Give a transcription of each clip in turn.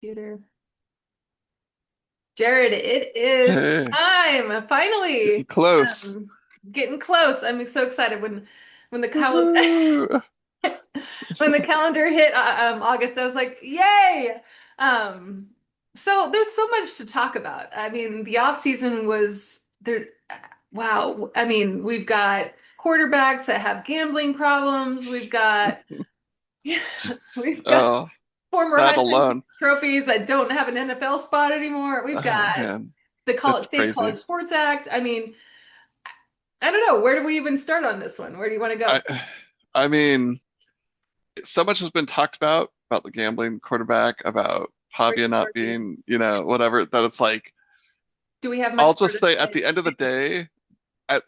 Computer. Jared, it is Hey, time. getting Finally. close. Getting close. I'm so excited when the calendar Woohoo! when the calendar hit August, I was like, yay! Um, so there's so much to talk about. I mean, the off season was there. Wow. I mean, we've got quarterbacks that have gambling problems. We've got we've got Oh, former that Heisman alone. trophies that don't have an NFL spot anymore. We've Oh got man, the it's State College crazy. Sports Act. I mean, I don't know. Where do we even start on this one? Where do you want to I go? I mean, so much has been talked about the gambling quarterback, about Pavia Brandon not Sparky. being, whatever, that it's like, Do we have much I'll more just to say at the say? end of the day, at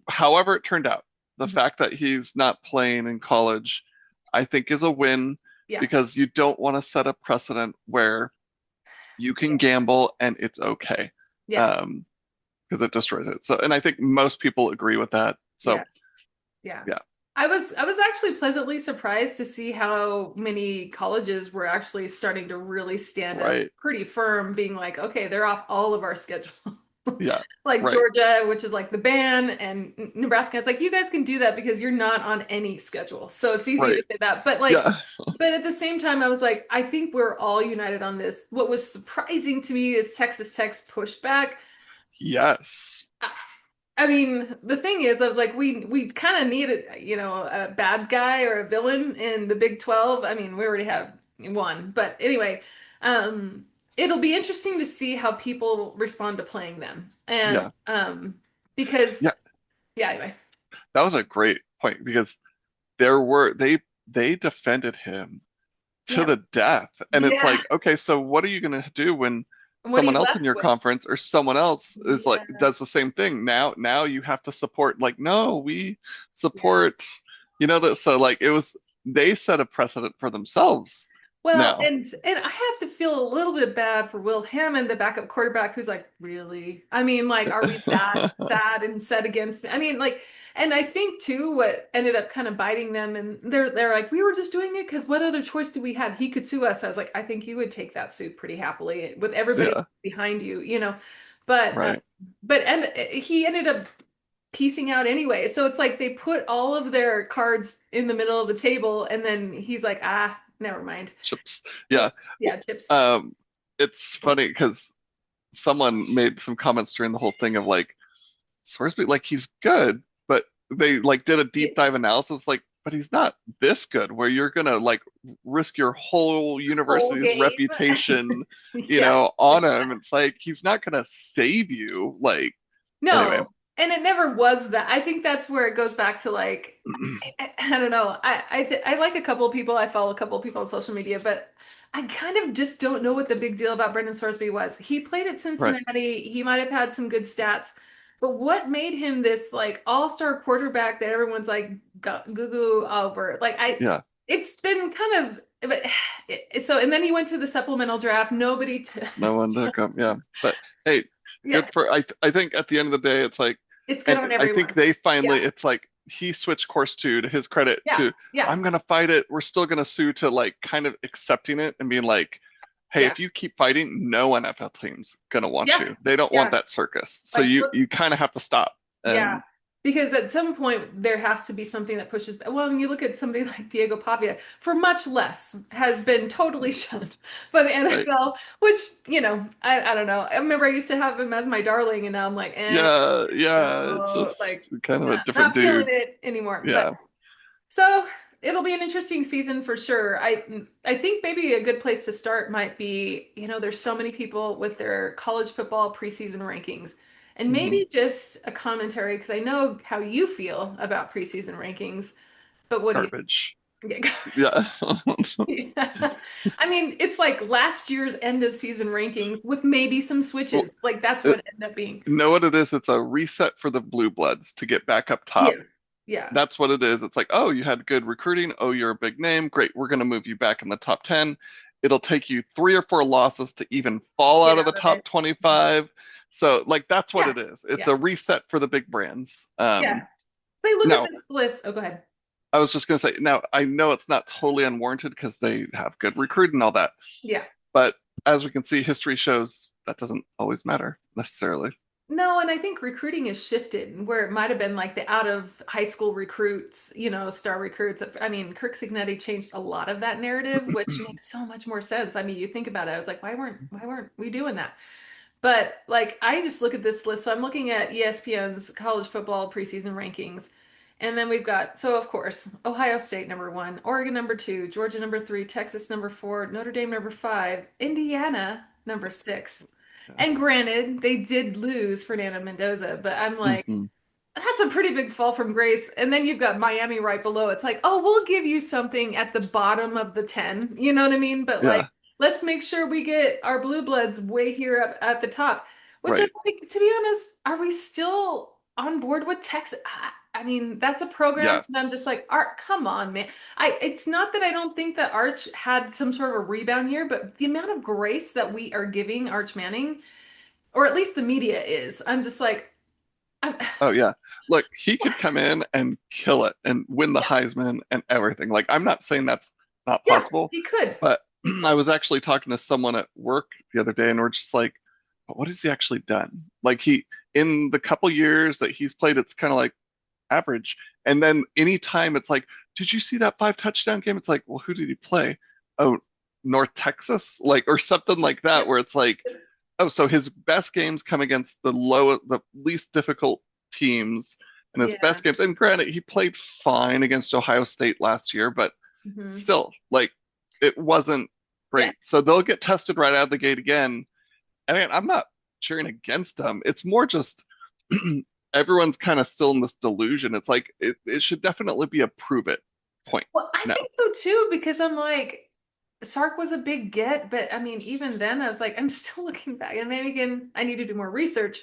however it turned out, the Mhm. fact that he's not playing in college, I think is a win Yeah. because you don't want to set a precedent where you can Yeah. gamble and it's okay. Yeah. Um, because it destroys it. So, and I think most people agree with that. Yeah. So, Yeah. yeah, I was actually pleasantly surprised to see how many colleges were actually starting to really stand up right. pretty firm, being like, okay, they're off all of our schedule. Yeah, Like right, Georgia, which is like the ban, and Nebraska, it's like you guys can do that because you're not on any schedule. So it's easy to right. say that. But like, Yeah, but at the same time, I was like, I think we're all united on this. What was surprising to me is Texas Tech's pushback. yes. I mean, the thing is, I was like, we kind of needed, a bad guy or a villain in the Big 12. I mean, we already have one, but anyway, it'll be interesting to see how people respond to playing them, and Yeah, because yeah. yeah, anyway, That was a great point because they defended him to yeah, the death. And it's yeah. like, okay, so what are you gonna do when What are someone you else in left your with? conference or someone else is like Yeah, does the same thing? Now you have to support like, no, we yeah. support, that so like it was they set a precedent for themselves Well, now. and I have to feel a little bit bad for Will Hammond, the backup quarterback, who's like, really? I mean, like, are we that sad and set against me? I mean, like, and I think too, what ended up kind of biting them, and they're like, we were just doing it because what other choice do we have? He could sue us. I was like, I think you would take that suit pretty happily with everybody Yeah, behind you, you know. But right. and he ended up piecing out anyway. So it's like they put all of their cards in the middle of the table, and then he's like, ah, never mind. Chips. Yeah, Yeah. Well, yeah, chips. it's funny because someone made some comments during the whole thing of like Swearsby, like he's good, but they like did a Yeah, deep dive analysis, like, but he's not this good, where you're gonna like risk your whole whole university's game. reputation, Yeah. on him. It's like he's not gonna save you. Like, anyway, No, and it never was that. I think that's where it goes back to like, I don't know. I like a couple of people. I follow a couple of people on social media, but I kind of just don't know what the big deal about Brendan Sorsby was. He played at right. Cincinnati. He might have had some good stats, but what made him this like all-star quarterback that everyone's like goo over? Like Yeah, it's been kind of, but so and then he went to the supplemental draft. Nobody, no one to come. Yeah, but hey, yeah, good for I think at the end of the day, it's like, it's good and on I think everyone. they Yeah, finally, it's like he switched course to his credit yeah, to, yeah, I'm gonna fight it. We're still gonna sue to like kind of accepting it and being like, hey, yeah, if you keep fighting, no NFL team's gonna want yeah, you. They don't want yeah. that circus. So Like, you look, you kind of have to stop. yeah. And Because at some point there has to be something that pushes. Well, when you look at somebody like Diego Pavia, for much less, has been totally shunned by the right, NFL, which, I don't know. I remember I used to have him as my darling, and now I'm like, yeah, yeah, it's like, just kind of a different not feeling dude. it anymore. But Yeah. so it'll be an interesting season for sure. I think maybe a good place to start might be, there's so many people with their college football preseason rankings. And Hmm. maybe just a commentary, because I know how you feel about preseason rankings, but what do you Garbage. think? Yeah. Yeah. I mean, it's like last year's end of season rankings with maybe some Well, switches. Like that's it, what it ended up being. know what it is? It's a reset for the Blue Bloods to get back up top. Yeah. Yeah. That's what it is. It's like, oh, you had good recruiting. Oh, you're a big name. Great. We're going to move you back in the top 10. It'll take you 3 or 4 losses to even fall out Get of the out of top it. 25. So, like, that's what Yeah. it is. It's Yeah. a reset for the big brands. Yeah. Say, look at Now, this list. Oh, go ahead. I was just going to say, now, I know it's not totally unwarranted because they have good recruiting and all that. Yeah. But as we can see, history shows that doesn't always matter necessarily. No, and I think recruiting has shifted where it might have been like the out of high school recruits, star recruits. I mean, Kirk Cignetti changed a lot of that narrative, which makes so much more sense. I mean, you think about it, I was like, why weren't we doing that? But like I just look at this list. So I'm looking at ESPN's college football preseason rankings. And then we've got, so of course, Ohio State number one, Oregon number two, Georgia number three, Texas number four, Notre Dame number five, Indiana number six. Yeah. And granted, they did lose Fernando Mendoza, but I'm like, Hmm. that's a pretty big fall from grace. And then you've got Miami right below. It's like, oh, we'll give you something at the bottom of the 10. You know what I mean? But like, Yeah, let's make sure we get our blue bloods way here up at the top. Which I'm right. like, to be honest, are we still on board with Texas? I mean, that's a program, and I'm just Yes. like, Art, come on, man. It's not that I don't think that Arch had some sort of a rebound here, but the amount of grace that we are giving Arch Manning, or at least the media is, I'm just like, I'm, Oh yeah. Look, he could come in and kill it and win the yeah, Heisman and everything. Like I'm not saying that's not yeah, possible, he could. but He I could. was actually talking to someone at work the other day and we're just like, but what has he actually done? Like he in the couple years that he's played, it's kind of like average. And then anytime it's like, did you see that 5 touchdown game? It's like, well, who did he play? Oh, North Texas? Like or something like that, Yep. where it's like, oh, so his best games come against the least difficult teams, and his Yeah. best games. And granted, he played fine against Ohio State last year, but Hmm. still, like, it wasn't Yeah. great. So they'll get tested right out of the gate again. And again, I'm not cheering against them. It's more just everyone's kind of still in this delusion. It's like it should definitely be a prove it point Well, I now. think so too, because I'm like, Sark was a big get, but I mean, even then, I was like, I'm still looking back, and maybe again, I need to do more research.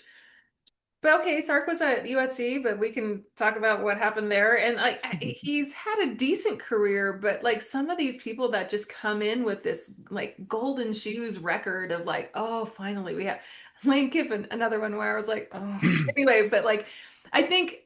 But okay, Sark was at USC, but we can talk about what happened there. And like, he's had a decent career, but like some of these people that just come in with this like golden shoes record of like, oh, finally we have Lane Kiffin, another one where I was like, oh, anyway. But like, I think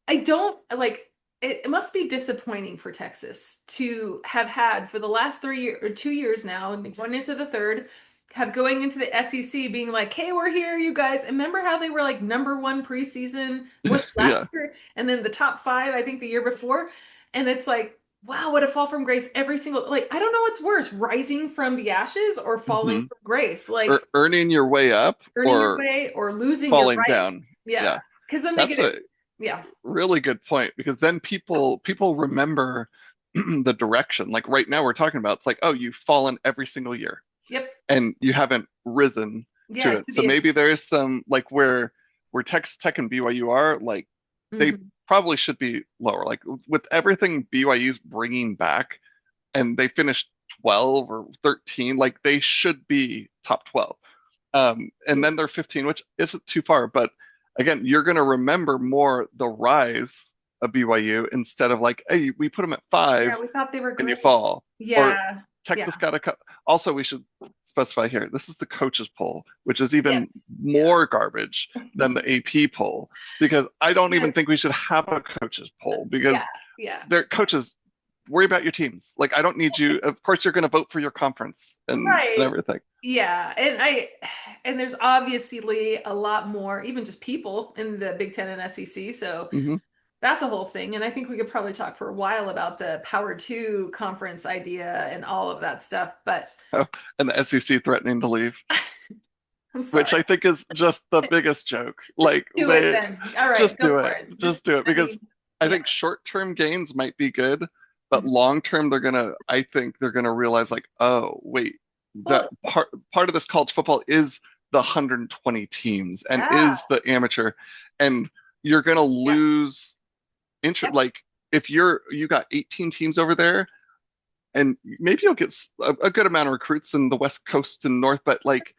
I don't like. It must be disappointing for Texas to have had for the last 3 year or 2 years now, and going into the third, have going into the SEC being like, "Hey, we're here, you guys." And remember how they were like number one preseason was Yeah. last year, and then the top five, I think, the year before. And it's like, wow, what a fall from grace every single like. I don't know what's worse, rising from the ashes or falling Hmm. from grace. Or Like earning your way up earning your or way or losing your falling right. down. Yeah, Yeah. because then they That's get it. a Yeah. really good point because then people remember the direction. Like right now we're talking about it's like, oh, you've fallen every single year Yep. and you haven't risen to Yeah. it. To So be a maybe there's some like where Texas Tech and BYU are, like they mhm. probably should be lower. Like with everything BYU's bringing back and they finished 12 or 13, like they should be top 12. And then they're 15, which isn't too far. But again, you're going to remember more the rise of BYU instead of like, hey, we put them at Yeah, 5 we thought they were and you great. fall. Or Yeah. Texas Yeah. got a cut. Also, we should specify here this is the coaches poll, which is even Yes. Yeah. more garbage than the AP poll because I don't even Yes. think we should have a coaches poll Yeah. because Yeah. they're coaches. Worry about your teams. Like I don't need you. Of course, you're going to vote for your conference and Right. everything. Yeah. And there's obviously a lot more, even just people in the Big Ten and SEC. So Hmm. that's a whole thing. And I think we could probably talk for a while about the Power Two conference idea and all of that stuff. But Oh, and the SEC threatening to leave, I'm which sorry. I think is just the biggest joke. Just Like do it they then. All right, just go do for it, it. just do it I because mean, I yeah. think short-term gains might be good, but Mhm. long-term I think they're gonna realize like, oh wait, that Well, part of this college football is the 120 teams and yeah. is the amateur, and you're gonna Yeah. lose interest. Yep. Like if you got 18 teams over there and maybe you'll get a good amount of recruits in the West Coast and North, but like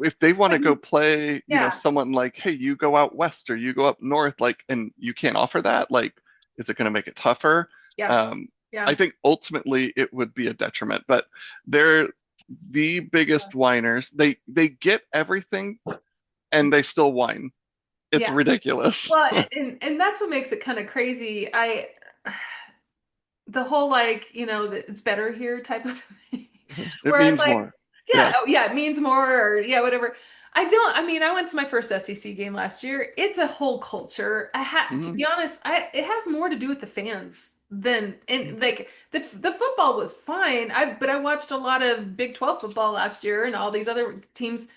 if they want to go play, Yeah. someone like, hey, you go out west or you go up north, like, and you can't offer that, like, is it going to make it tougher? Yeah. Um, I Yeah. think ultimately it would be a detriment, but they're the biggest whiners. They get everything and they still whine. It's Yeah. ridiculous. Well, and that's what makes it kind of crazy. The whole like, it's better here type of thing. It Where it's means like, more. yeah, Yeah. oh, yeah, it means more, or yeah, whatever. I mean, I went to my first SEC game last year. It's a whole culture. I had to Hmm. be honest, it has more to do with the fans than and like the football was fine. But I watched a lot of Big 12 football last year and all these other teams.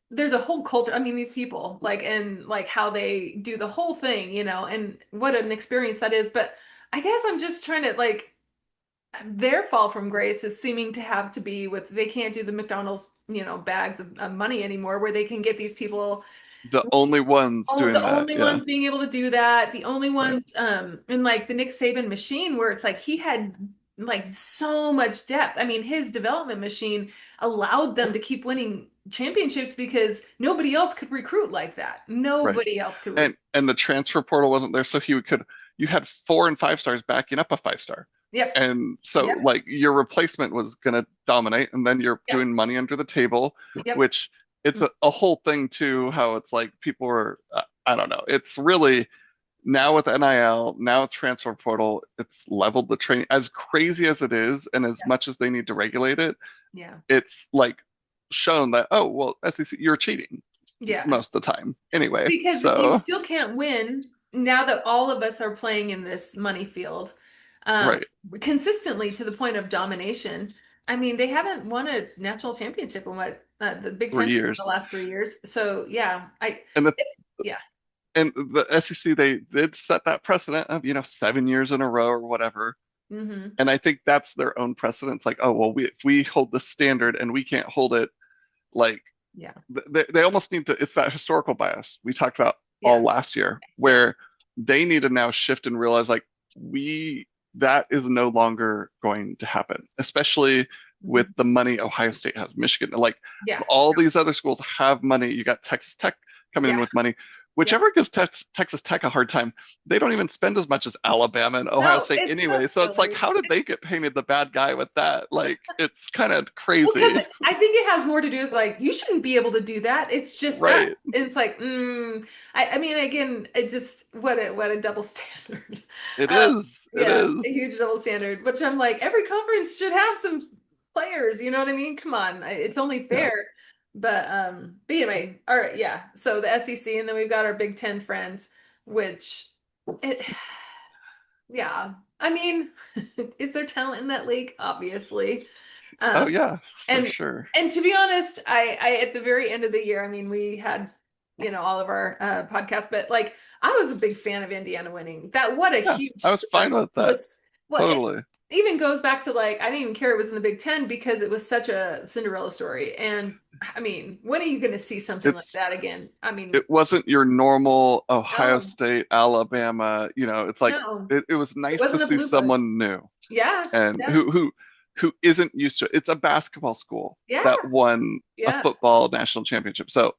There's a whole culture. I mean, these people and like how they do the whole thing, and what an experience that is. But I guess I'm just trying to their fall from grace is seeming to have to be with they can't do the McDonald's, bags of money anymore, where they can get these people The only ones the doing that. only Yeah. ones being able to do that, the only Right. ones in like the Nick Saban machine, where it's like he had like so much depth. I mean, his development machine allowed them to keep winning championships because nobody else could recruit like that. Right. Nobody else could recruit. And the transfer portal wasn't there, so he could you had 4 and 5 stars backing up a 5 star. Yep. And so Yep. like your replacement was gonna dominate, and then you're Yep. doing money under the table, Yep. which it's a whole thing too, how it's like people are I don't know. It's really now with NIL, now with transfer portal, it's leveled the training as crazy as it is, and as much as they need to regulate it, Yeah. it's like shown that, oh, well, SEC, you're cheating Yeah. most of the time anyway. Because you So, still can't win now that all of us are playing in this money field um, right, consistently to the point of domination. I mean, they haven't won a national championship in what the Big Ten 3 years. the last 3 years. So yeah, And the yeah. the SEC, they did set that precedent of, 7 years in a row or whatever. Hmm. And I think that's their own precedent. It's like, oh, well, if we hold the standard and we can't hold it, like Yeah. they almost need to, it's that historical bias we talked about all Yeah. last year, Yeah. where they need to now shift and realize like we that is no longer going to happen, especially with Mhm. the money Ohio State has, Michigan, like Yeah. all these other schools have money. You got Texas Tech coming in Yeah. with money. Yeah. Whichever gives Texas Tech a hard time, they don't even spend as much as Alabama and Ohio No, State it's so anyway. So it's like, silly. how did they get painted the bad guy with that? Like, it's kind of Well, because crazy. I think it has more to do with like you shouldn't be able to do that. It's just us. Right. And it's like, I mean, again, it just what a double standard. It Uh, is. It yeah, a is. huge double standard. Which I'm like, every conference should have some players. You know what I mean? Come on, it's only Yeah. fair. But anyway, all right, yeah. So the SEC, and then we've got our Big Ten friends, which it, yeah. I mean, is there talent in that league? Obviously. Oh Um, yeah, for and sure. and to be honest, I at the very end of the year, I mean, we had, all of our podcasts, but like I was a big fan of Indiana winning. That what a Yeah, I huge was fine with that. what's what it Totally. even goes back to like I didn't even care it was in the Big Ten because it was such a Cinderella story. And I mean, when are you going to see something like It's that again? I mean, it wasn't your normal Ohio no, State, Alabama, it's like no, it was it nice to wasn't a see blue blood. someone new Yeah, and yeah, who isn't used to it. It's a basketball school yeah, that won a yeah. football national championship. So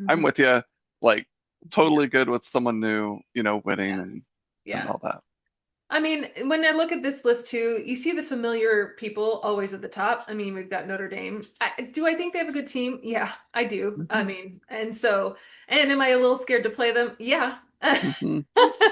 I'm Mhm. with you, like Yeah, totally good with someone new, winning yeah, and yeah. all that. I mean, when I look at this list too, you see the familiar people always at the top. I mean, we've got Notre Dame. Do I think they have a good team? Yeah, I do. I Hmm. mean, and am I a little scared to play them? Yeah. Hmm.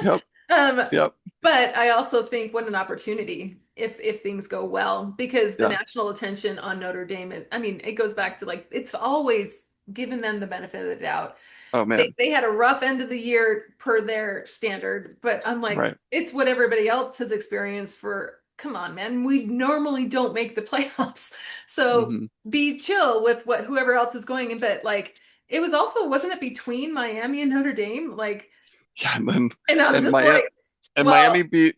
Yep. Um, Yep. but I also think what an opportunity if things go well, because the Yeah. national attention on Notre Dame is, I mean, it goes back to like it's always given them the benefit of the doubt. Oh they, man. they had a rough end of the year per their standard, but I'm like, Right. it's what everybody else has experienced for, come on, man. We normally don't make the playoffs. So Hmm. be chill with what whoever else is going in. But like, it was also, wasn't it between Miami and Notre Dame? Like, Yeah, and then and I'm and just Miami like, and well, Miami beat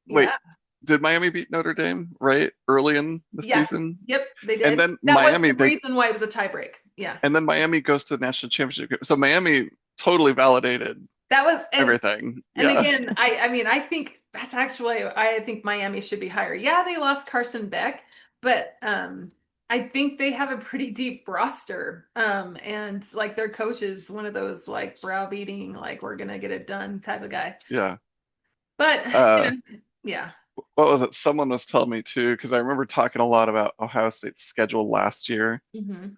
wait, yeah, did Miami beat Notre Dame right early in the yeah, season? yep, they And did. then That was Miami the they reason why it was a tiebreak. Yeah. and then Miami goes to the national championship. So Miami totally validated That was, everything. and Yeah. again, I mean, I think that's actually, I think Miami should be higher. Yeah, they lost Carson Beck, but I think they have a pretty deep roster. And like their coach is one of those like browbeating, like we're gonna get it done type of guy. Yeah. But Uh yeah. what was it? Someone was telling me too, because I remember talking a lot about Ohio State's schedule last year. Hmm.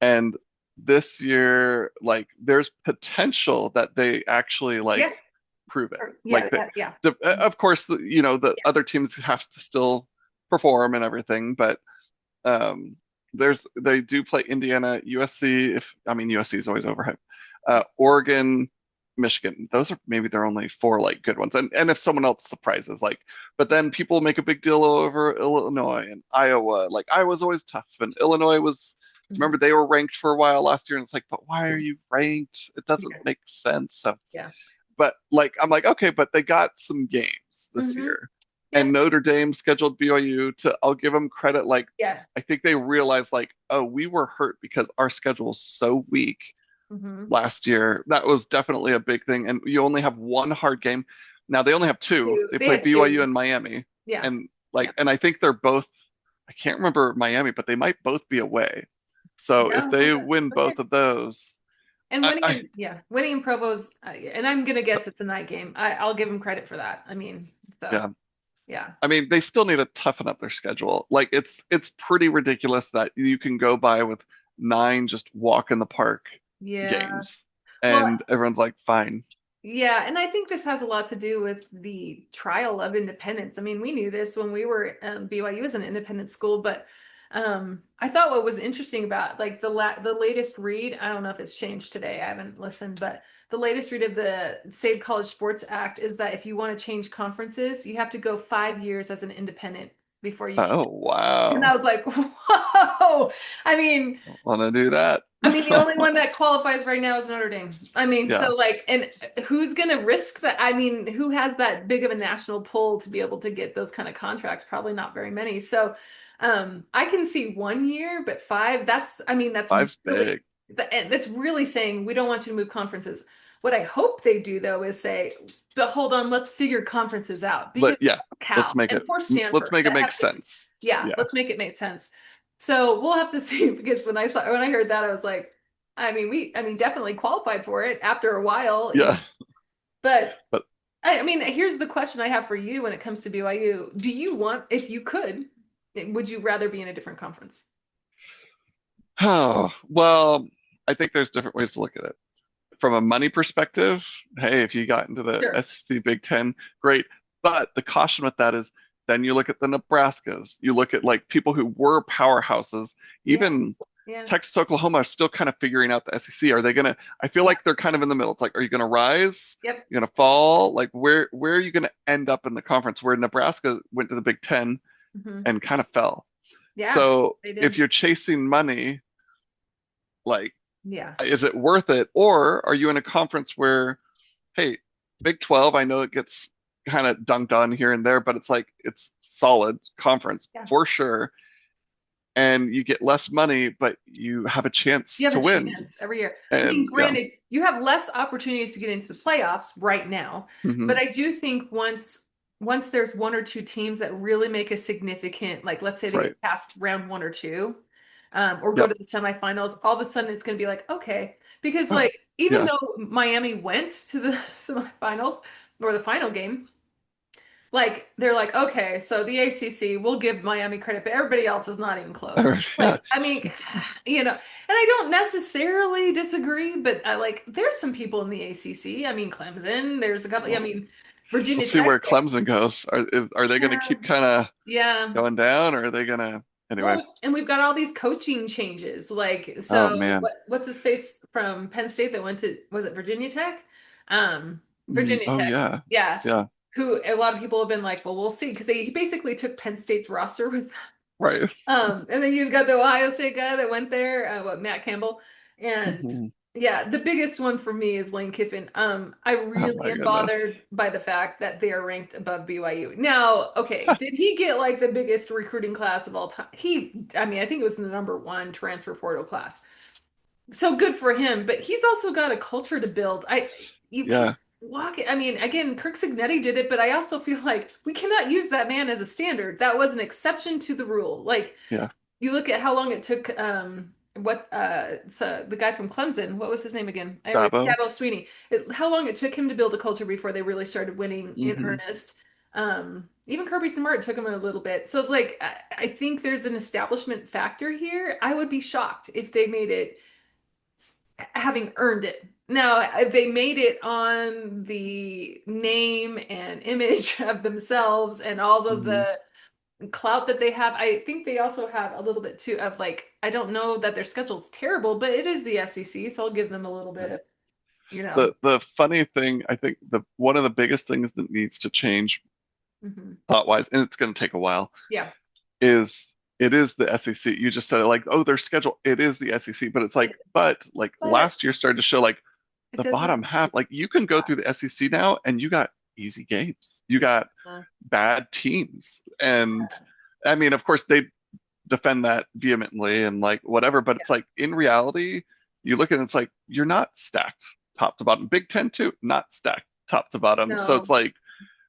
And this year, like there's potential that they actually like Yeah. prove it. Yeah. Like that, Yeah. of course, the Yeah. other teams have to still perform and everything, but um, they do play Indiana, USC. If I mean USC is always overhyped. Oregon, Michigan. Those are maybe their only four like good ones. And if someone else surprises, like, but then people make a big deal over Illinois and Iowa. Like Iowa's always tough, and Illinois was. Mhm. Remember they were ranked for a while last year, and it's like, but why are you ranked? It doesn't Yeah. make sense. So, Yeah. but like I'm like, okay, but they got some games this Hmm. year. Yeah. And Notre Dame scheduled BYU to, I'll give them credit. Like, Yeah. I think they realized, like, oh, we were hurt because our schedule was so weak Hmm. last year. That was definitely a big thing. And you only have one hard game. Now they only have two. Two. They They play had BYU two. and Miami. Yeah. And Yeah. like, and I think they're both, I can't remember Miami, but they might both be away. So if Yeah. they win Okay. both of those, And I, winning I in, yeah, winning in Provo's, and I'm gonna guess it's a night game. I'll give him credit for that. I mean, so yeah. yeah. I mean, they still need to toughen up their schedule. Like it's pretty ridiculous that you can go by with nine just walk in the park Yeah. games, Well, and everyone's like, fine. yeah, and I think this has a lot to do with the trial of independence. I mean, we knew this when we were BYU as an independent school, but I thought what was interesting about like the latest read, I don't know if it's changed today. I haven't listened, but the latest read of the Save College Sports Act is that if you want to change conferences, you have to go 5 years as an independent before you can. Oh And I wow, was like, whoa. I mean, want to do that? the only one that qualifies right now is Notre Dame. I mean, Yeah, so like, and who's going to risk that? I mean, who has that big of a national pull to be able to get those kind of contracts? Probably not very many. So, I can see 1 year, but five, I mean, five's really, big. that's really saying we don't want you to move conferences. What I hope they do though is say, but hold on, let's figure conferences out because Yeah, let's Cal make and it poor let's Stanford make it that make have to, sense. yeah, Yeah, let's make it make sense. So we'll have to see because when I heard that, I was like, I mean, definitely qualified for it after a while, yeah, but but I mean, here's the question I have for you when it comes to BYU. Do you want, if you could, would you rather be in a different conference? oh well. I think there's different ways to look at it. From a money perspective, hey, if you got into the Sure. SEC Big Ten, great. But the caution with that is then you look at the Nebraskas, you look at like people who were powerhouses, Yeah. even Yeah. Texas, Oklahoma are still kind of figuring out the SEC. Are they gonna? I feel Yeah. like they're kind of in the middle. It's like, are you gonna rise? Yep. You're gonna fall? Like where are you gonna end up in the conference? Where Nebraska went to the Big Ten Hmm. and kind of fell. Yeah. So They if did. you're chasing money, like Yeah. is it worth it? Or are you in a conference where, hey, Big 12, I know it gets kind of dunked on here and there, but it's like it's solid conference Yeah. for sure. And you get less money, but you have a chance You have to a win. chance every year. I mean, And yeah, granted, you have less opportunities to get into the playoffs right now, hmm but I do think once there's one or two teams that really make a significant, like let's say they right. get past round one or two, or go Yep. to the semifinals, all of a sudden it's going to be like, okay, because Oh, like even yeah. though Miami went to the semifinals or the final game, like they're like, okay, so the ACC, we'll give Miami credit, but everybody else is not even close. Yeah. Like, I mean, and I don't necessarily disagree, but I like there's some people in the ACC. I mean, Clemson, there's a couple. I Well, mean, we'll Virginia see Tech. where Clemson goes. Are they going to Yeah, keep kind of yeah. going down, or are they going to anyway? Well, and we've got all these coaching changes. Like, Oh so man. what's his face from Penn State that went to, was it Virginia Tech? Virginia Oh Tech. yeah. Yeah. Yeah. Who a lot of people have been like, well, we'll see, because he basically took Penn State's roster with Right. and then you've got the Ohio State guy that went there, Matt Campbell. And Mhm. yeah, the biggest one for me is Lane Kiffin. I Oh really my am goodness. bothered by the fact that they are ranked above BYU. Now, okay, did he get like the biggest recruiting class of all time? I mean, I think it was the number one transfer portal class. So good for him, but he's also got a culture to build. You can't Yeah. walk it. I mean, again, Kirk Cignetti did it, but I also feel like we cannot use that man as a standard. That was an exception to the rule. Like Yeah. you look at how long it took so the guy from Clemson, what was his name again? I always Dabo. Dabo Sweeney. How long it took him to build a culture before they really started winning in Hmm. earnest. Even Kirby Smart took him a little bit. So it's like I think there's an establishment factor here. I would be shocked if they made it having earned it. Now, they made it on the name and image of themselves and all of Hmm. clout that they have. I think they also have a little bit too of like, I don't know that their schedule's terrible, but it is the SEC, so I'll give them a little bit of, you know. The funny thing, I think the one of the biggest things that needs to change Hmm. thought wise, and it's going to take a while, Yeah, is it is the SEC. You just said it like, oh, their schedule, it is the SEC, but it's it like, is. but like But last year started to show like it the doesn't, bottom half, like you can go yeah. through the SEC now and you got easy games. You got Yeah. bad teams. And I mean, of course, they defend that vehemently and like whatever, but Yeah. it's like in reality, you look at it, it's like you're not stacked top to bottom. Big Ten too, not stacked top to bottom. So it's No, like,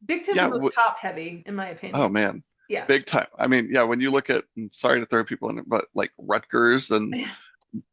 Big Ten's yeah, the most top heavy, in my oh opinion. man, Yeah. big time. I mean, yeah, when you look at, I'm sorry to throw people in it, but like Rutgers and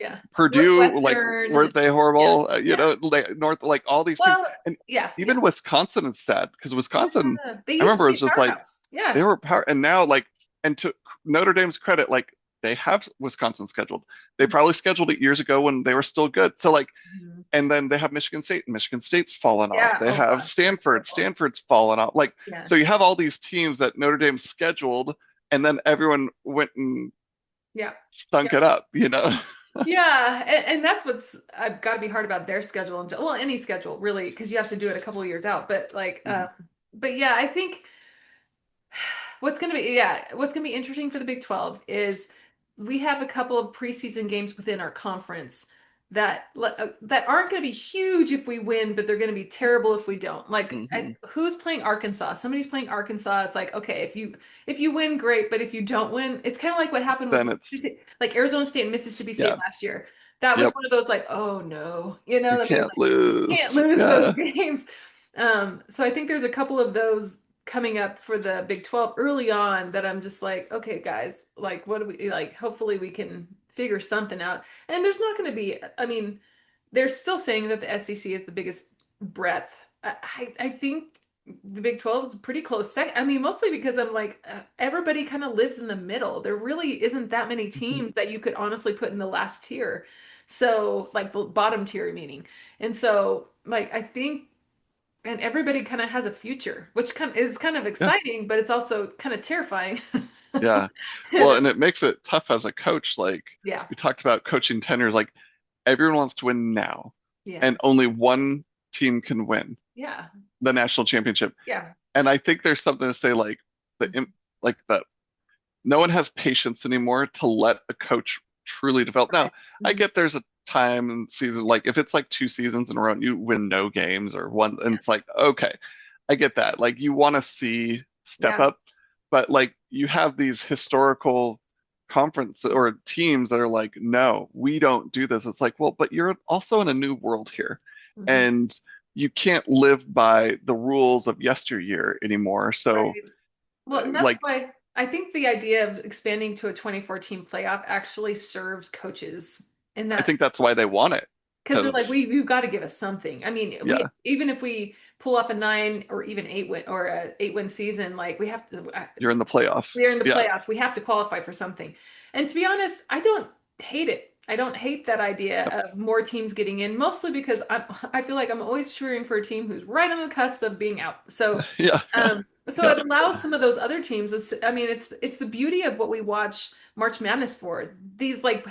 Yeah. Purdue, like Northwestern. weren't they Yeah. horrible? Yeah. North, like all these teams, Well, and yeah. Yeah. even Wisconsin is sad because Wisconsin, Yeah. They I used to remember it be was a just like powerhouse. they Yeah. were power, and now like, and to Notre Dame's credit, like they have Wisconsin scheduled. They probably scheduled it years ago when they were still good. So like, Mhm. and then they have Michigan State, and Michigan State's fallen off. Yeah. They Oh have gosh. They're Stanford, terrible. Stanford's fallen off. Like, Yeah. so you have all these teams that Notre Dame scheduled, and then everyone went and Yeah. stunk it up, you know? Yeah, and that's what's I've got to be hard about their schedule and well, any schedule really, because you have to do it a couple of years out. But like, but yeah, I think what's gonna be interesting for the Big 12 is we have a couple of preseason games within our conference that aren't going to be huge if we win, but they're going to be terrible if we don't. Like, Mm-hmm. who's playing Arkansas? Somebody's playing Arkansas. It's like, okay, if you win, great, but if you don't win, it's kind of like what happened with Then it's, Like Arizona State and Mississippi State yeah, last year. That was yep, one of those like, oh no, you you know, that we can't like can't lose. lose those Yeah, games. So I think there's a couple of those coming up for the Big 12 early on that I'm just like, okay, guys, like, what do we like? Hopefully we can figure something out. And there's not going to be, I mean, they're still saying that the SEC is the biggest breadth. I think the Big 12 is pretty close second. I mean, mostly because I'm like, everybody kind of lives in the middle. There really isn't that many teams that you could honestly put in the last tier. So, like the bottom tier, meaning. And so, like, I think and everybody kind of has a future, which kind is kind of yeah, exciting, but it's also kind of terrifying. yeah. Well, And and it makes it tough as a coach. Like yeah, we talked about coaching tenures, like everyone wants to win now, yeah, and only one team can win yeah, the national championship. yeah, And I think there's something to say like like that no one has patience anymore to let a coach truly develop. Now, right. I Mhm. get there's a time and season, like if it's like 2 seasons in a row and you win no games or one, and Yeah, it's like, okay, I get that. Like you want to see step yeah, up, but like you have these historical conference or teams that are like, no, we don't do this. It's like, well, but you're also in a new world here. mhm. And you can't live by the rules of yesteryear anymore. So, Right. Well, and that's like, why I think the idea of expanding to a 24-team playoff actually serves coaches in I that think that's why they want it. because they're like, Because you've got to give us something. I mean, we yeah, even if we pull off a 9 or even 8 win or a 8 win season, like we have to you're in the playoff. we're in the Yeah. playoffs. We have to qualify for something. And to be honest, I don't hate it. I don't hate that idea Yep. of more teams getting in, mostly because I feel like I'm always cheering for a team who's right on the cusp of being out. Yeah. Yeah. So Yeah. it allows some of those other teams. I mean, it's the beauty of what we watch March Madness for. These like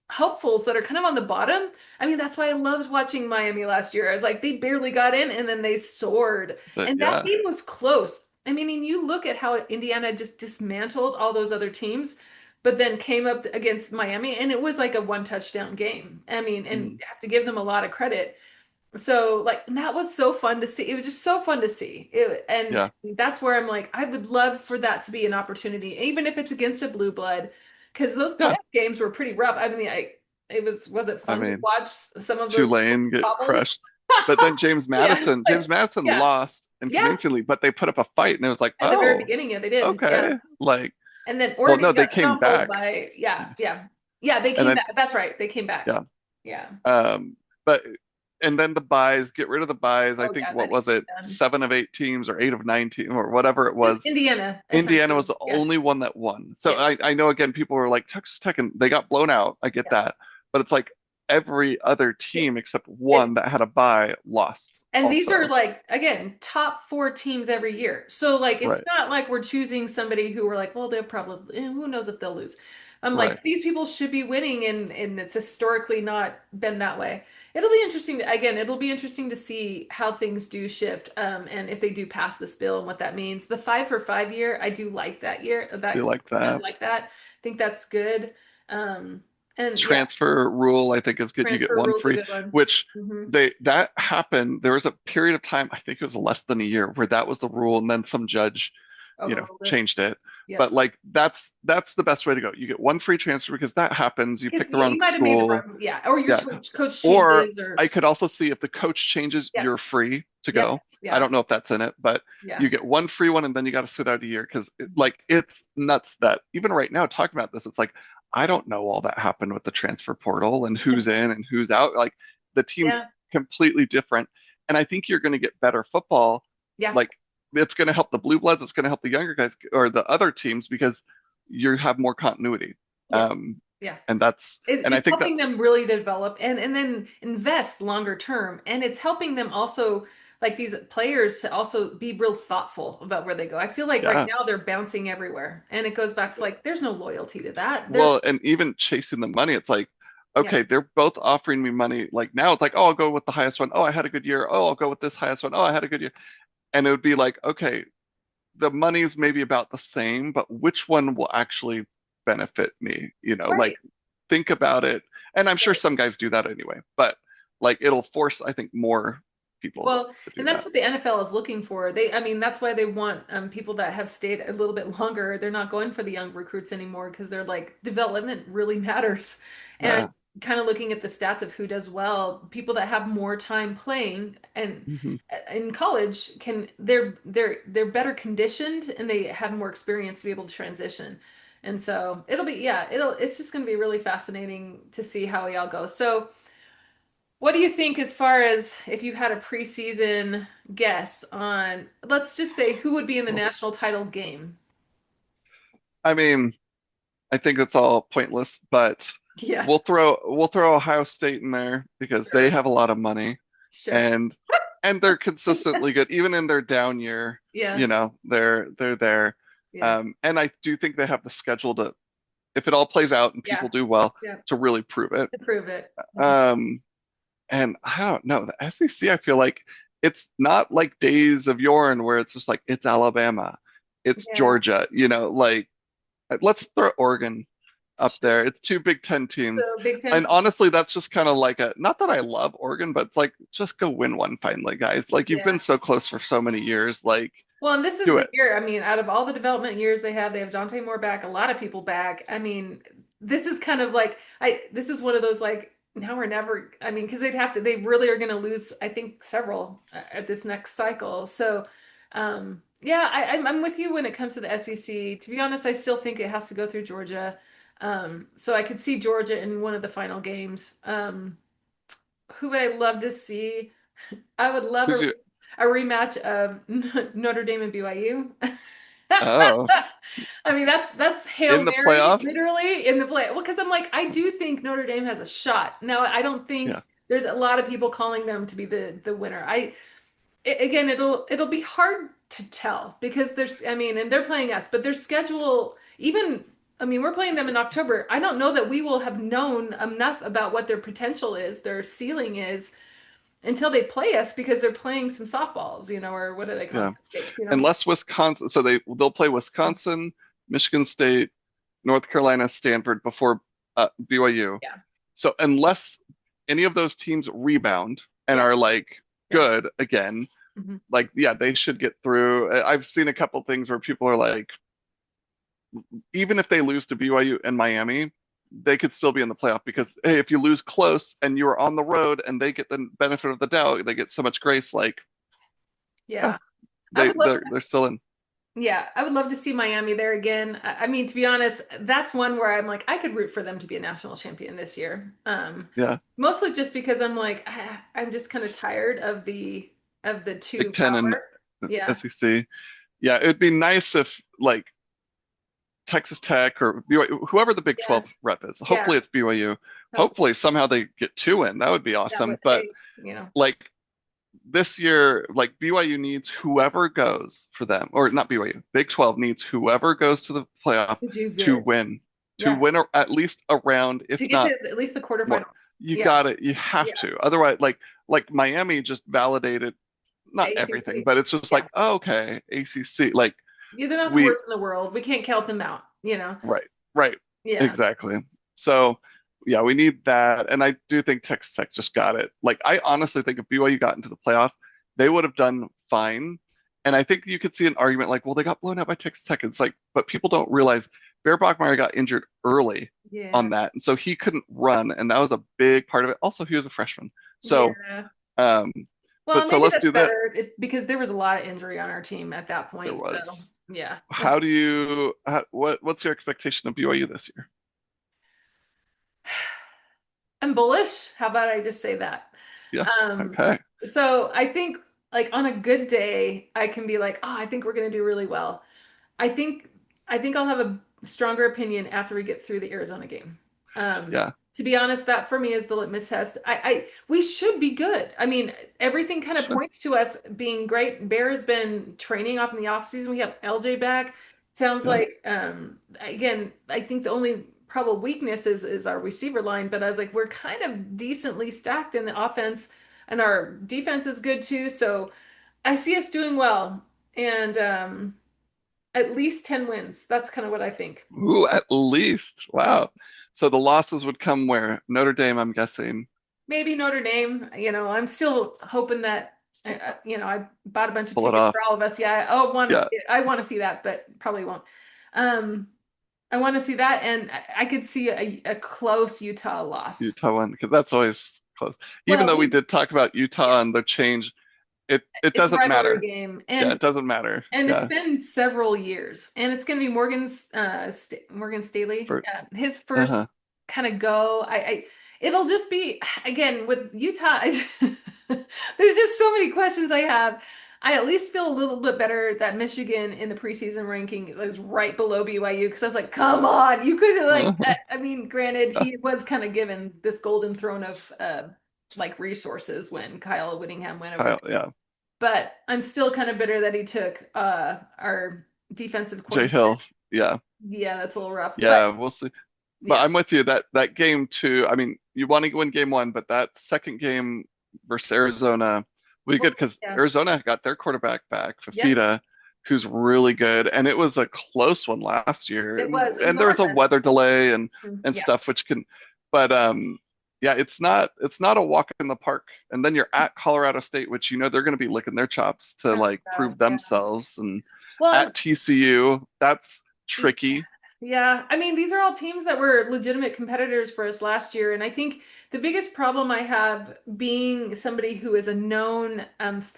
hopefuls that are kind of on the bottom. I mean, that's why I loved watching Miami last year. I was like, they barely got in and then they soared. But And that yeah. game was close. I mean, and you look at how Indiana just dismantled all those other teams, but then came up against Miami, and it was like a one touchdown game. I mean, and Mm, you have to give them a lot of credit. So, like, that was so fun to see. It was just so fun to see. And yeah. that's where I'm like, I would love for that to be an opportunity, even if it's against a blue blood, because those playoff Yeah. games were pretty rough. I mean, was it I fun to mean, watch some of those Tulane get cobbles? crushed. But then Yeah, James Madison yeah, lost and yeah. convincingly, but they put up a fight and it was like, At the very oh, beginning, yeah, they did. Yeah. okay. Like, And then well, Oregon no, they got came stumbled back. by, yeah, yeah. Yeah, they And came then, back. That's right. They came back. yeah. Yeah. But and then the buys, get rid of the buys. I Oh, think yeah, what that was needs to be it, done. 7 of 8 teams or 8 of 9 teams or whatever it Just was. Indiana, Indiana was essentially. the Yeah. only one that won. So Yeah. I know again people were like Texas Tech and they got blown out. I get Yeah. that. But it's like every other team except one that It's had a bye lost And these are also. like, again, top four teams every year. So like it's Right, not like we're choosing somebody who we're like, well, they'll probably who knows if they'll lose. I'm right. like, these people should be winning and it's historically not been that way. It'll be interesting again, it'll be interesting to see how things do shift, and if they do pass this bill and what that means. The 5 for 5 year, I do like that year. Do you That like I that? like that. I think that's good. And yeah, Transfer rule I think is good. You get transfer one rule's a free, good one. which Hmm. that happened. There was a period of time, I think it was less than a year, where that was the rule, and then some judge, Overruled it. changed it. Yep. But like that's the best way to go. You get one free transfer because that happens. You Because pick the you wrong might have made the school. wrong, yeah, or your Yeah. coach Or changes, or I could also see if the coach changes, yep, you're free to yep, go. I yeah, don't know if that's in it, but yeah, you get one free one and then you got to sit out a year because like it's nuts that even right now talking about this, it's like I don't know all that happened with the transfer portal and who's in and who's out. Like the team's yeah, completely different. And I think you're going to get better football. yeah, Like it's going to help the blue bloods, it's going to help the younger guys or the other teams because you have more continuity. yeah, Um, yeah. and that's and I It's think that helping them really develop and then invest longer term, and it's helping them also like these players to also be real thoughtful about where they go. I feel like right yeah. now they're bouncing everywhere, and it goes back to like there's no loyalty to that. They're Well, and even chasing the money, it's like, yeah, okay, they're both offering me money. Like now it's like, oh, I'll go with the highest one. Oh, I had a good year. Oh, I'll go with this highest one. Oh, I had a good year. And it would be like, okay, the money's maybe about the same, but which one will actually benefit me? Like right. think about it. And I'm sure Right. some guys do that anyway, but like it'll force, I think, more people Well, to do and that's that. what the NFL is looking for. I mean, that's why they want people that have stayed a little bit longer. They're not going for the young recruits anymore because they're like, development really matters. And Yeah. kind of looking at the stats of who does well, people that have more time playing and Hmm. in college they're better conditioned and they have more experience to be able to transition. And so it's just going to be really fascinating to see how we all go. So what do you think as far as if you had a preseason guess on, let's just say, who would be in the national title game? I mean, I think it's all pointless, but Yeah, we'll throw Ohio State in there because they sure, have a lot of money sure. and they're consistently good even in their down year. Yeah, They're there. yeah, And I do think they have the schedule to, if it all plays out and yeah, people do well, yeah. to really prove it. To prove it. Mhm. Um, and I don't know, the SEC, I feel like it's not like days of yore where it's just like it's Alabama, it's Yeah. Georgia, like let's throw Oregon up Sure. there. It's two Big Ten teams. So Big Ten And team. honestly, that's just kind of like not that I love Oregon, but it's like, just go win one finally, guys. Like, you've Yeah. been so close for so many years. Like, Well, and this is do the it. year. I mean, out of all the development years they have Dante Moore back, a lot of people back. I mean, this is kind of like this is one of those like now or never. I mean, because they really are going to lose, I think, several at this next cycle. So, yeah, I'm with you when it comes to the SEC. To be honest, I still think it has to go through Georgia. So I could see Georgia in one of the final games. Who would I love to see? I would love Who's your, a rematch of Notre Dame and BYU. oh, I mean, that's Hail in the Mary, playoffs? literally in the play. Well, because I'm like, I do think Notre Dame has a shot. Now, I don't think Yeah. there's a lot of people calling them to be the winner. Again, it'll be hard to tell because there's, I mean, and they're playing us, but their schedule, even, I mean, we're playing them in October. I don't know that we will have known enough about what their potential is, their ceiling is, until they play us because they're playing some softballs, or what do they call them? Yeah. Cupcakes. Unless Wisconsin, so they'll play Oh, Wisconsin, Michigan State, North Carolina, Stanford before BYU. yeah, So unless any of those teams rebound and yeah, are like yeah. good again, Hmm. like yeah, they should get through. I've seen a couple things where people are like, even if they lose to BYU and Miami, they could still be in the playoff because hey, if you lose close and you're on the road and they get the benefit of the doubt, they get so much grace. Like, yeah, Yeah. I they would love, they're still in. yeah, I would love to see Miami there again. I mean, to be honest, that's one where I'm like, I could root for them to be a national champion this year. Yeah, Mostly just because I'm like, I'm just kind of tired of the two Big Ten and power. Yeah. SEC. Yeah, it'd be nice if like Texas Tech or BYU, whoever the Big Yeah. 12 rep is. Yeah. Hopefully it's BYU. Hopefully Hopefully somehow they get two in. That would be that awesome. would, But you know, like this year, like BYU needs whoever goes for them, or not BYU, Big 12 needs whoever goes to the playoff to do to good. win, to Yeah. win at least a round, To if get to not at least the more. quarterfinals. You Yeah. got it. You have Yeah. to. Otherwise, like Miami just validated not everything, ACC. but it's just Yeah. like, oh, okay, ACC. Like Yeah, they're not the we, worst in the world. We can't count them out, you know? right, right, Yeah. exactly. So, yeah, we need that. And I do think Texas Tech just got it. Like, I honestly think if BYU got into the playoff, they would have done fine. And I think you could see an argument like, well, they got blown out by Texas Tech. It's like, but people don't realize Bear Bachmeier got injured early Yeah. on that. And so he couldn't run. And that was a big part of it. Also, he was a freshman. So, Yeah. um, Well, but so maybe let's that's do that. better because there was a lot of injury on our team at that There point. So, was. yeah. How do you, what's your expectation of BYU this year? I'm bullish. How about I just say that? Yeah. Um, Okay. so I think like on a good day, I can be like, oh, I think we're gonna do really well. I think I think I'll have a stronger opinion after we get through the Arizona game. Yeah. To be honest, that for me is the litmus test. We should be good. I mean, everything kind of Sure. points to us being great. Bear has been training off in the off season. We have LJ back. Sounds Yeah. like again, I think the only probable weakness is our receiver line, but I was like, we're kind of decently stacked in the offense, and our defense is good too. So I see us doing well. And at least 10 wins. That's kind of what I think. Ooh, at least. Wow. So the losses would come where? Notre Dame, I'm guessing. Maybe Notre Dame. I'm still hoping that I bought a bunch of Pull it tickets off. for all of us. Yeah, I want to see Yeah. it. I want to see that, but probably won't. Um, I want to see that, and I could see a close Utah loss. Utah won because that's always close. Even Well, though we did talk about Utah yeah, and the change, it it's a doesn't rivalry matter. game, Yeah, it doesn't matter. and it's Yeah. been several years, and it's going to be Morgan Staley, For his first uh-huh. kind of go. It'll just be again with Utah. There's just so many questions I have. I at least feel a little bit better that Michigan in the preseason ranking is right below BYU because I was like, come on, you could like. I mean, granted, he was kind of given this golden throne of like resources when Kyle Whittingham went over there. Kyle, yeah. But I'm still kind of bitter that he took our defensive Jay coordinator. Hill. Yeah. Yeah, that's a little rough. But Yeah, we'll see. But yeah. I'm with you that game too. I mean, you want to win game one, but that second game versus Arizona, we Well, good because yeah. Arizona got their quarterback back, Yep. Fafita, who's really good, and it was a close one last year, It was. It was and there was a overtime. weather delay and Yeah. stuff which can, but yeah, it's not a walk in the park. And then you're at Colorado State, which they're going to be licking their chops to Oh like gosh, prove yeah. themselves, and Well, at TCU, that's tricky. yeah. I mean, these are all teams that were legitimate competitors for us last year, and I think the biggest problem I have being somebody who is a known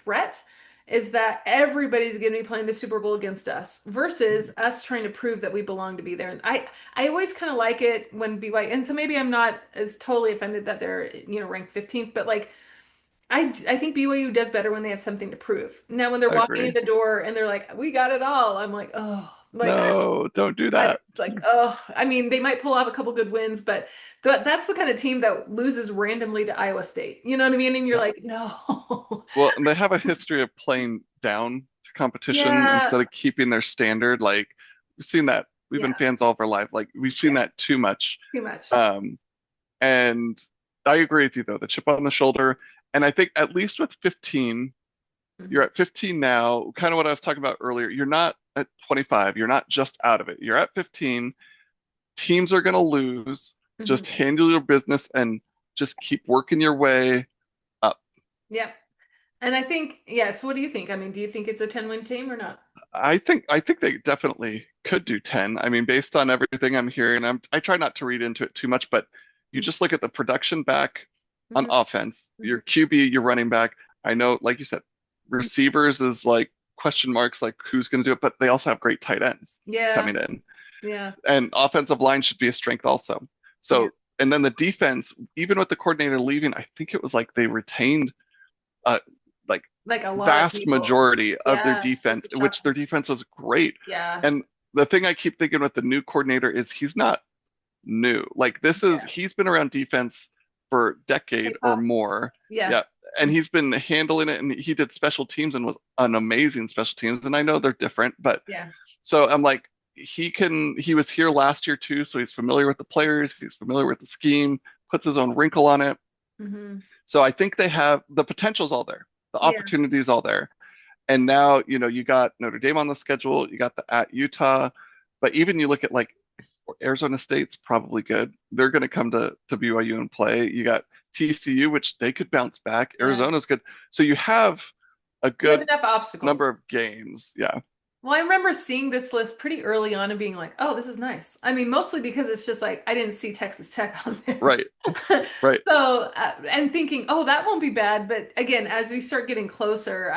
threat is that everybody's going to be playing the Super Bowl against us versus us trying to prove that we belong to be there. And I always kind of like it when BYU, and so maybe I'm not as totally offended that they're ranked 15th, but like I think BYU does better when they have something to prove. Now, when they're I walking in agree. the door and they're like, "We got it all," I'm like, "Oh, like No, don't do I that. like oh." I mean, they might pull off a couple good wins, but that's the kind of team that loses randomly to Iowa State. You know what I mean? And you're Yeah. like, "No." Well, and they have a history of playing down to competition Yeah, instead of keeping their standard. Like we've seen that. We've been yeah, fans all of our life. Like we've seen yeah. that too much. Too much. Um, and I agree with you though, the chip on the shoulder. And I think at least with 15, you're Hmm. at 15 now, kind of what I was talking about earlier. You're not at 25. You're not just out of it. You're at 15. Teams are going to lose. Hmm. Just handle your business and just keep working your way up. Yep. And I think, yeah. So, what do you think? I mean, do you think it's a 10-win team or not? I think they definitely could do 10. I mean, based on everything I'm hearing, I try not to read into it too much, but you just look at the production back on Hmm. offense, Hmm. your QB, your running back. I know, like you said, receivers is like question marks, like who's going to do it, but they also have great tight ends Yeah, coming in. yeah, And offensive line should be a strength also. yeah. So, and then the defense, even with the coordinator leaving, I think it was like they retained uh like Like a lot of vast people. majority of their Yeah, which defense, is which shocking. their defense was great. Yeah. And the thing I keep thinking with the new coordinator is he's not new. Like this is Yeah. he's been around defense for a decade or K-pop. more. Yeah. Yeah. And he's been handling it and he did special teams and was an amazing special teams. And I know they're different, but Yeah. so I'm like, he was here last year too, so he's familiar with the players, he's familiar with the scheme, puts his own wrinkle on it. Hmm. So I think they have the potential's all there, the Yeah. opportunity's all there. And now, you got Notre Dame on the schedule, you got the at Utah, but even you look at like Arizona State's probably good. They're going to come to BYU and play. You got TCU, which they could bounce back. Yeah. Arizona's good. So you have a You have good enough obstacles. number of games. Yeah. Well, I remember seeing this list pretty early on and being like, oh, this is nice. I mean, mostly because it's just like I didn't see Texas Tech on there. Right. Right. So, and thinking, oh, that won't be bad. But again, as we start getting closer,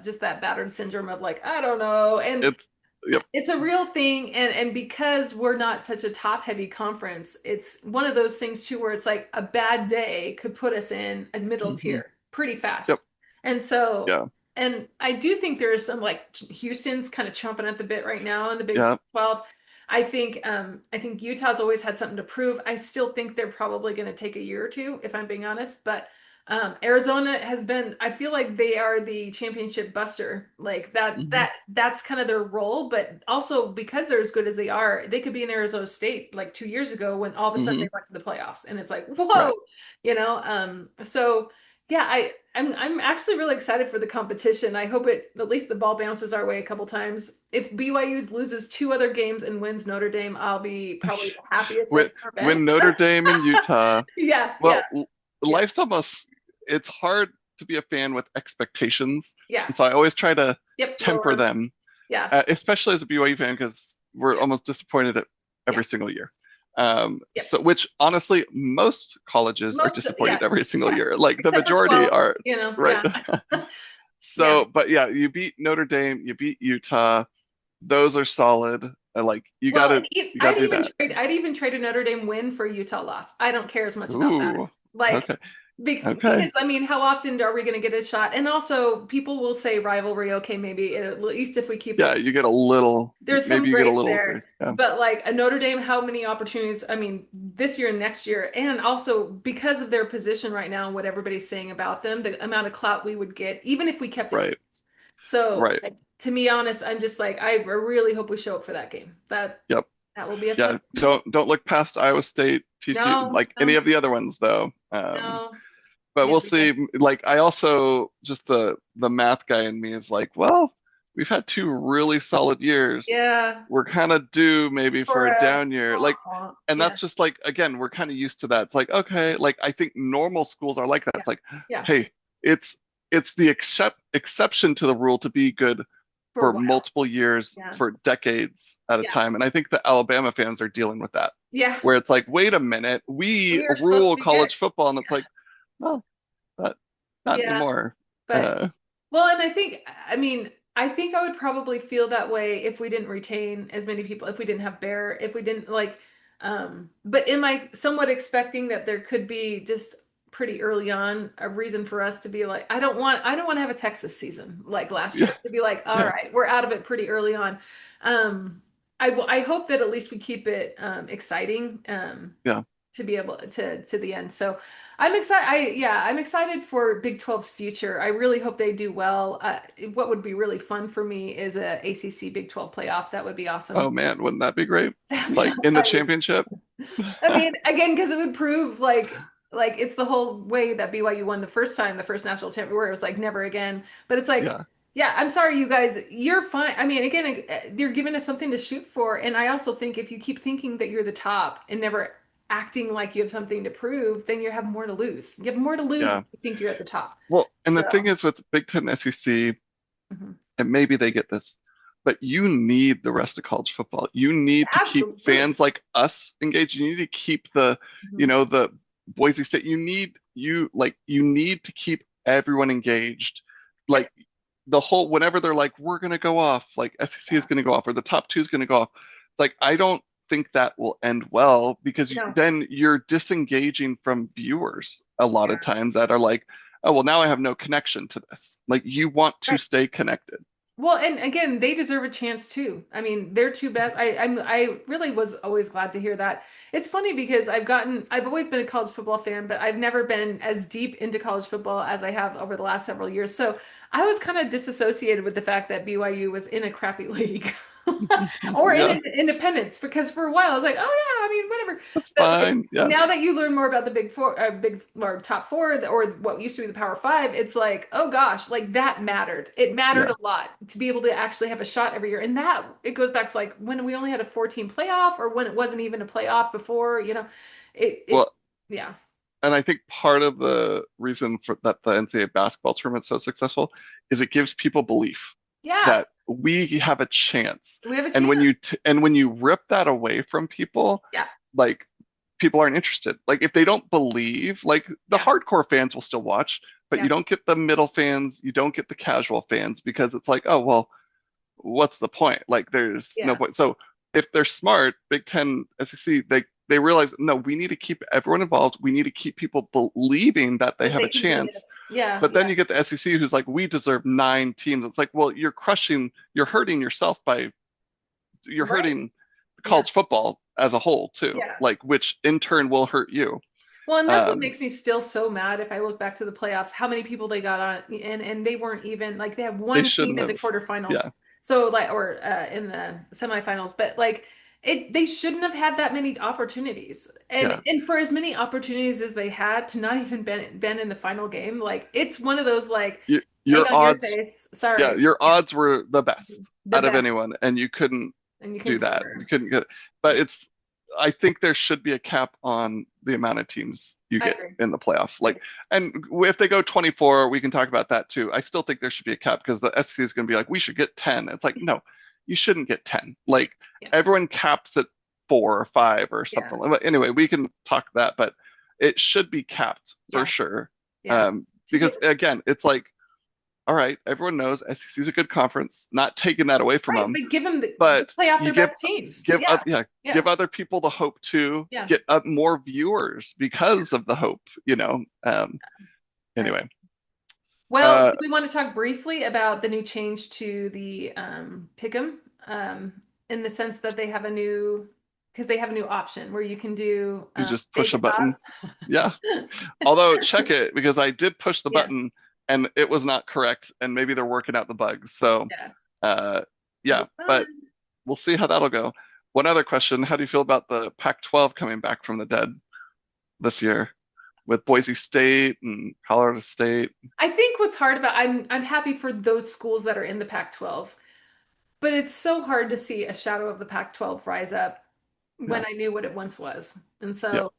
just that battered syndrome of like, I don't know. And It's yep. it's a real thing. And because we're not such a top heavy conference, it's one of those things too, where it's like a bad day could put us in a middle Hmm. tier pretty Yep. fast. And so, Yeah. and I do think there is some like Houston's kind of chomping at the bit right now in the Big Yeah. 12. I think Utah's always had something to prove. I still think they're probably going to take a year or two, if I'm being honest. But Arizona has been, I feel like they are the championship buster. Like Hmm. that's kind of their role. But also because they're as good as they are, they could be in Arizona State like 2 years ago when all of a sudden Hmm. they went to the playoffs. And it's like, whoa, Right. so yeah, I'm actually really excited for the competition. I hope it at least the ball bounces our way a couple times. If BYU loses two other games and wins Notre Dame, I'll be probably the happiest I've When ever when been. Notre Dame and Utah, Yeah, yeah, well, yeah, life's almost it's hard to be a fan with expectations, yeah. and so I always try to Yep, temper lower. them, Yeah, especially as a BYU fan because we're yeah, almost disappointed at yeah, every single year. yeah. So which honestly, most colleges are Most, yeah, disappointed every single yeah. year. Like the Except for majority 12, are right. yeah. Yeah. So, but yeah, you beat Notre Dame, you beat Utah. Those are solid. Like Well, and you gotta do that. I'd even trade a Notre Dame win for a Utah loss. I don't care as much about that. Ooh, Like, okay, okay. because I mean, how often are we going to get a shot? And also, people will say rivalry. Okay, maybe at least if we keep Yeah, it, you get a little, there's some maybe you get a grace little there. grace. Yeah, But like a Notre Dame, how many opportunities? I mean, this year and next year, and also because of their position right now and what everybody's saying about them, the amount of clout we would get, even if we kept it right, close. So, right. to be honest, I'm just like, I really hope we show up for that game. Yep. That will be a fun Yeah. game. Don't look past Iowa State, TCU, No, like any of the other ones though. no. But Yeah, we'll yeah, see. Like I also just the math guy in me is like, well, we've had two really solid years. yeah. We're kind of due maybe for For a a down year. Like, and yeah, that's just like again, we're kind of used to that. It's like, okay, like I think normal schools are like that. yeah, It's like, yeah. hey, it's it's the exception to the rule to be good For a for while. multiple years, Yeah, for decades at a yeah, time. And I think the Alabama fans are dealing with that, yeah. where it's like, wait a minute, we We are supposed to rule be good. college football, and it's like, no, not not Yeah, anymore. but Uh, well, and I mean, I think I would probably feel that way if we didn't retain as many people, if we didn't have Bear, if we didn't like, but am I somewhat expecting that there could be just pretty early on a reason for us to be like, I don't want to have a Texas season like last yeah, year to be like, all yeah, right, we're out of it pretty early on. Um, I hope that at least we keep it exciting yeah. to be able to the end. So I'm excited. I'm excited for Big 12's future. I really hope they do well. What would be really fun for me is a ACC Big 12 playoff. That would be Oh awesome. man, wouldn't that be great? I Like in the championship? mean, again, because it would prove like it's the whole way that BYU won the first time, the first national championship, where it was like never again. But it's like, Yeah, yeah, I'm sorry, you guys, you're fine. I mean, again, you're giving us something to shoot for, and I also think if you keep thinking that you're the top and never acting like you have something to prove, then you have more to lose. You have more to lose when yeah. you think you're at the top. Well, and the So, thing is with Big Ten SEC, mhm. and maybe they get this, but you need the rest of college football. You need to keep Absolutely. fans like us engaged. You need to keep Mhm. the Boise State. You need to keep everyone engaged. Yep. Like the whole whenever they're like, we're gonna go off, like SEC is Yeah. gonna go off, or the top two is gonna go off. Like I don't think that will end well because No. then you're disengaging from viewers a lot of Yeah. times that are like, oh well, now I have no connection to this. Like you want to Right. stay connected. Well, and again, they deserve a chance too. I mean, they're two best. I really was always glad to hear that. It's funny because I've always been a college football fan, but I've never been as deep into college football as I have over the last several years. So I was kind of disassociated with the fact that BYU was in a crappy league or in Yeah, an independence because for a while I was like, oh yeah, I mean, whatever. that's But like fine. Yeah, now that you learn more about the big four, big or top four, or what used to be the Power Five, it's like, oh gosh, like that mattered. It mattered yeah. a lot to be able to actually have a shot every year. And that it goes back to like when we only had a 14 playoff or when it wasn't even a playoff before, it Well, yeah. and I think part of the reason for that the NCAA basketball tournament's so successful is it gives people belief Yeah, that we have a chance. we have a And chance. when you rip that away from people, Yeah, like people aren't interested. Like if they don't believe, like the yeah, hardcore fans will still watch, but you yeah, don't get the middle fans, you don't get the casual fans because it's like, oh well, what's the point? Like there's no yeah. point. So if they're smart, Big Ten, SEC, they realize no, we need to keep everyone involved. We need to keep people believing that they That have they a can do chance. this. Yeah, But then yeah, you get the SEC who's like, we deserve 9 teams. It's like, well, you're hurting yourself by you're right. hurting Yeah, college football as a whole too, yeah. like which in turn will hurt you. Well, and that's what Um, makes me still so mad if I look back to the playoffs, how many people they got on and they weren't even like they had they one team shouldn't in the have. quarterfinals. Yeah, So like or in the semifinals, but like they shouldn't have had that many opportunities. yeah. And for as many opportunities as they had to not even been in the final game, like it's one of those like egg Your on your odds, face. yeah, Sorry. your Yeah. odds were the best The out of best. anyone, and you couldn't And you do couldn't that. You deliver. couldn't get, but it's. I think there should be a cap on the amount of teams you I get agree. in the playoff. I agree. Like, and if they go 24, we can talk about that too. I still think there should be a cap because the SEC is going to be like, we should get 10. It's like, no, you shouldn't get 10. Like, Yeah. everyone caps at 4 or 5 or Yeah. something. But anyway, we can talk that, but it should be capped for Yeah. sure. Yeah. To get Because again, it's like, all right, everyone knows SEC is a good conference, not taking that away from right, them, but give them the but play off you their best teams. give Yeah. yeah, Yeah. give other people the hope to Yeah. get more viewers because of the hope. Right. Anyway, Well, uh do we want to talk briefly about the new change to the Pick'em in the sense that they have a new because they have a new option where you can do you just push a Vegas button. odds. Yeah. Although check it because I did push the Yeah. button and it was not correct and maybe they're working out the bugs. So Yeah. uh It'll be yeah, but fun. we'll see how that'll go. One other question, how do you feel about the Pac-12 coming back from the dead this year with Boise State and Colorado State? I think what's hard about I'm happy for those schools that are in the Pac-12, but it's so hard to see a shadow of the Pac-12 rise up Yeah, when I knew what it once was. And yeah, so,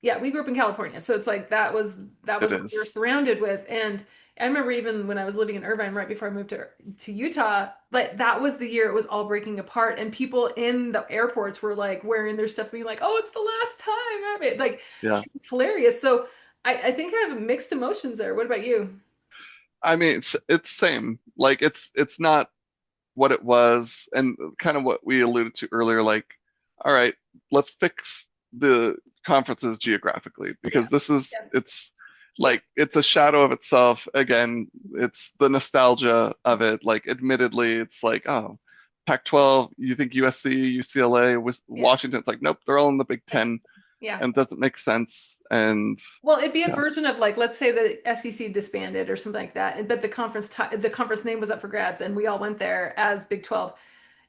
yeah, we grew up in California, so it's like that it was what we were is. surrounded with. And I remember even when I was living in Irvine right before I moved to Utah, like that was the year it was all breaking apart, and people in the airports were like wearing their stuff, being like, "Oh, it's the last time of it." Like Yeah. it's hilarious. So I think I have mixed emotions there. What about you? I mean, it's same. Like it's not what it was, and kind of what we alluded to earlier. Like, all right, let's fix the conferences geographically Yeah, because this is yeah, it's yeah, like it's a shadow of itself. Again, it's the nostalgia of it. Like, admittedly, it's like, oh, Pac-12. You think USC, UCLA, with yeah, Washington? It's like, nope, they're all in the Big yeah, Ten, yeah. and it doesn't make sense. And Well, it'd be a yeah, version of like, let's say the SEC disbanded or something like that, but the conference name was up for grabs, and we all went there as Big 12.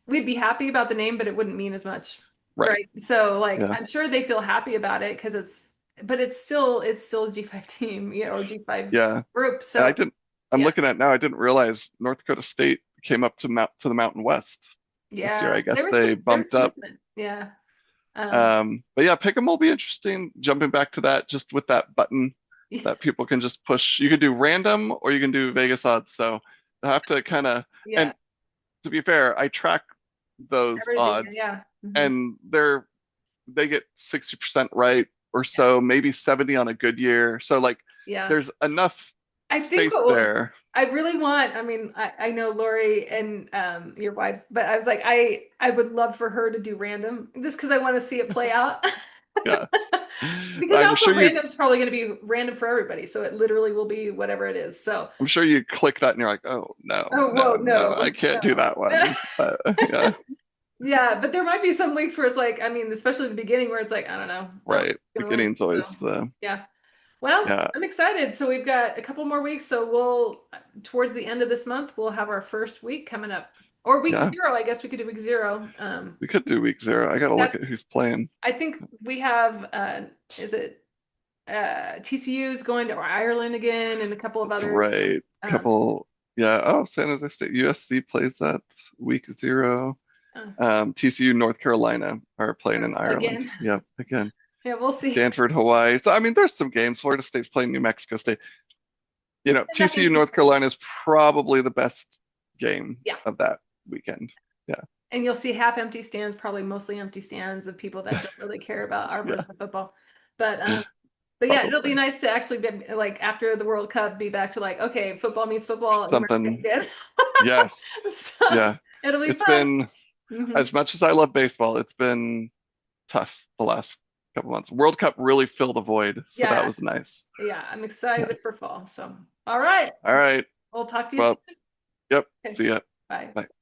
We'd be happy about the name, but it wouldn't mean as much, right, right? So, like, yeah, I'm sure they feel happy about it because but it's still a G5 team, or G5 yeah. group. And I So, didn't. I'm yeah, looking at now. I didn't realize North Dakota State came up to the Mountain West this year. yeah, I guess they there was bumped some up. movement, yeah, um, But yeah, Pick'em will be interesting. Jumping back to that, just with that button that people can just push. You can do random or you can do Vegas odds. So I have to kind of. yeah, And to be fair, I track those everything, odds, yeah, hmm, and they get 60% right or yeah, so, maybe 70 on a good year. So like, yeah. there's enough I think space there. I really want, I mean, I know Lori and your wife, but I was like, I would love for her to do random just because I want to see it play out. Yeah. Because I'm also sure you random's probably going to be random for everybody. So it literally will be whatever it is. So, I'm sure you click that and you're like, oh no, oh, whoa, no, no, no, I can't do that no. one. But yeah, Yeah, but there might be some weeks where it's like, I mean, especially the beginning where it's like, I don't know, right. gonna win. Beginning's always So, the yeah. Well, yeah, I'm excited. So we've got a couple more weeks. So we'll, towards the end of this month, we'll have our first week coming up. Or week yeah. zero, I guess we could do week zero. We could do week 0. I gotta look at That's, who's playing. I think we have, is it TCU is going to Ireland again and a couple of That's others. So, right. Couple, yeah. Oh, San Jose State, USC plays that week 0. uh, TCU, North Carolina are playing in Ireland. again, Yep, again. yeah, we'll see. Stanford, Hawaii. So I mean, there's some games. Florida State's playing New Mexico State. TCU, Nothing. North Carolina is probably the best game Yeah. of that weekend. Yeah, And you'll see half empty stands, probably mostly empty stands of people that don't really care about our yeah, version of football. But but yeah, it'll be probably nice to actually be like after the World Cup, be back to like, okay, football means football in America something. again. Yes, So yeah. it'll be It's fun. been Hmm. as much as I love baseball, it's been tough the last couple months. World Cup really filled a void, so that Yeah, was nice. yeah, I'm Yeah. excited for fall. So all right. All right. We'll talk to you Well, soon. yep. Okay, See ya. bye. Bye.